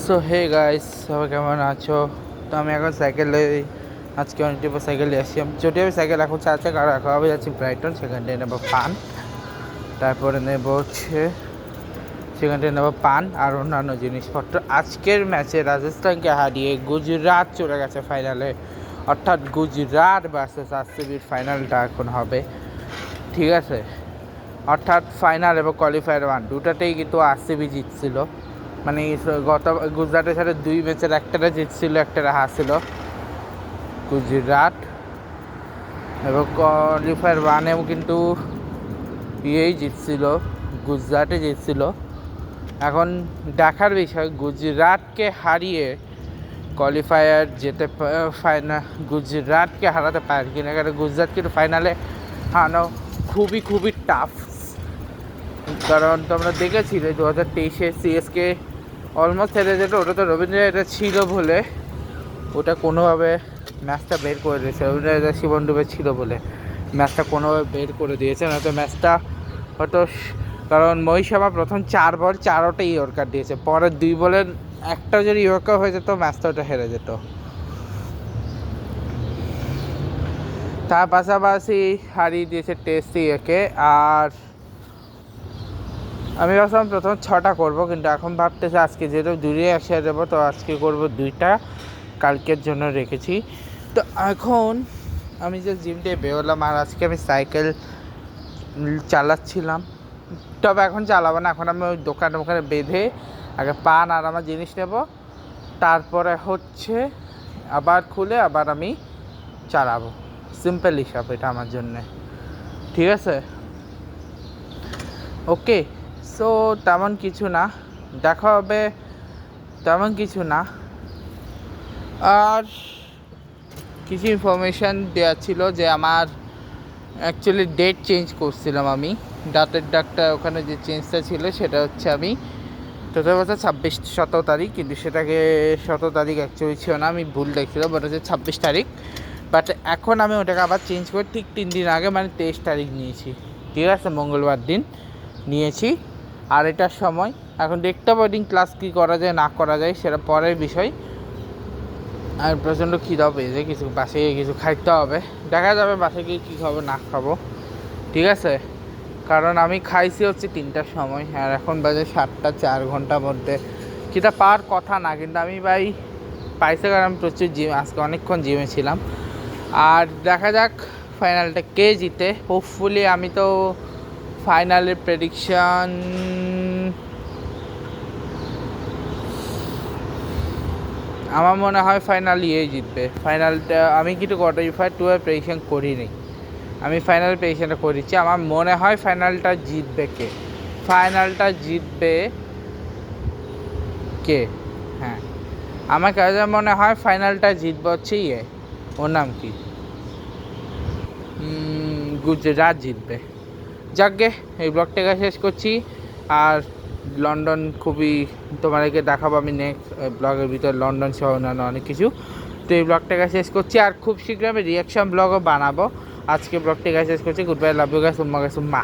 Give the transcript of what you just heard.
So hey guys, সবাই কেমন আছো? তো আমি এখন সাইকেলে আজকে অনেকটি সাইকেলে আসছি। যদিও আমি সাইকেল এখন চালাচ্ছি, কারণ এখন আমি যাচ্ছি ব্রাইটন। সেখানটায় নেবো পান, তারপরে সেখানটায় নেবো পান আর অন্যান্য জিনিসপত্র। আজকের ম্যাচে রাজস্থানকে হারিয়ে গুজরাট চলে গেছে ফাইনালে, অর্থাৎ গুজরাট ভার্সেস আরসিবির ফাইনালটা এখন হবে, ঠিক আছে? অর্থাৎ ফাইনাল এবং কোয়ালিফায়ার ওয়ান দুটাতেই কিন্তু আরসিবি জিতছিল। মানে গত গুজরাটের সাথে 2 ম্যাচের একটাতে জিতছিল, একটাতে হারছিল গুজরাট, এবং কোয়ালিফায়ার ওয়ানেও কিন্তু জিতছিল, গুজরাটে জিতছিল। এখন দেখার বিষয় গুজরাটকে হারিয়ে কোয়ালিফায়ার যেতে ফাইনাল গুজরাটকে হারাতে পারে কিনা, কারণ গুজরাট কিন্তু ফাইনালে হারানো খুবই টাফ। কারণ তোমরা দেখেছিলে 2023-এ সিএসকে অলমোস্ট হেরে যেত, ওটা তো রবীন্দ্র এটা ছিল বলে ওটা কোনোভাবে ম্যাচটা বের করে দিয়েছে। রবীন্দ্র এটা শিবন ডুবে ছিল বলে ম্যাচটা কোনোভাবে বের করে দিয়েছে, নয়তো ম্যাচটা হয়তো, কারণ মহিষ শর্মা প্রথম 4 বল 4টাই ইয়র্কার দিয়েছে, পরের 2 বলের একটা যদি ইয়র্কার হয়ে যেত ম্যাচটা ওটা হেরে যেত। তার পাশাপাশি হারিয়ে দিয়েছে টেস্ট একে। আর আমি ভাবছিলাম প্রথম 6টা করবো, কিন্তু এখন ভাবতেছি আজকে যেহেতু 2 একসাথে দেবো, তো আজকে করবো 2টা, কালকের জন্য রেখেছি। তো এখন আমি যে জিম দিয়ে বেরোলাম, আর আজকে আমি সাইকেল চালাচ্ছিলাম, তবে এখন চালাবো না। এখন আমি ওই ওখানে বেঁধে আগে পান আর আমার জিনিস নেব, তারপরে আবার খুলে আবার আমি চালাবো। সিম্পল হিসাব এটা আমার জন্যে, ঠিক আছে? ওকে, সো তেমন কিছু না, দেখা হবে, তেমন কিছু না। আর কিছু ইনফরমেশান দেওয়া ছিল যে আমার অ্যাকচুয়ালি ডেট চেঞ্জ করছিলাম আমি, দাঁতের ডাক্তার ওখানে যে চেঞ্জটা ছিল সেটা হচ্ছে আমি টোটাল বছর 17 তারিখ, কিন্তু সেটাকে 17 তারিখ অ্যাকচুয়ালি ছিল না, আমি ভুল দেখছিলাম, ওটা হচ্ছে 26 তারিখ। বাট এখন আমি ওটাকে আবার চেঞ্জ করে ঠিক 3 দিন আগে, মানে 23 তারিখ নিয়েছি, ঠিক আছে? মঙ্গলবার দিন নিয়েছি। আর এটার সময় এখন দেখতে বোর্ডিং ক্লাস কী করা যায় না করা যায় সেটা পরের বিষয়। আর প্রচণ্ড খিদা পেয়েছে, কিছু বাসে গিয়ে কিছু খাইতে হবে, দেখা যাবে বাসে গিয়ে কী খাবো না খাবো, ঠিক আছে? কারণ আমি খাইছি হচ্ছে 3টার সময়, আর এখন বাজে 7টা, 4 ঘন্টার মধ্যে খিদা পাওয়ার কথা না, কিন্তু আমি পাইছে, কারণ আমি প্রচুর আজকে অনেকক্ষণ জিমে ছিলাম। আর দেখা যাক ফাইনালটা কে জিতে। হোপফুলি আমি তো ফাইনালের প্রেডিকশন আমার মনে হয় ফাইনাল জিতবে। ফাইনালটা আমি কিন্তু কোয়ালিফায়ার 2 এর প্রেডিকশন করিনি, আমি ফাইনালের প্রেডিকশনটা করেছি। আমার মনে হয় ফাইনালটা জিতবে কে, হ্যাঁ, আমার কাছে মনে হয় ফাইনালটা জিতবে হচ্ছে ওর নাম কি, গুজরাট জিতবে। যাকগে, এই ব্লগটাকে শেষ করছি। আর লন্ডন তোমাদেরকে দেখাবো আমি নেক্সট ব্লগের ভিতর, লন্ডন সহ অন্যান্য অনেক কিছু। তো এই ব্লগটাকে শেষ করছি, আর খুব শীঘ্রই আমি রিয়াকশন ব্লগও বানাবো। আজকে ব্লগটাকে শেষ করছি। Good bye, love you guys, Umma.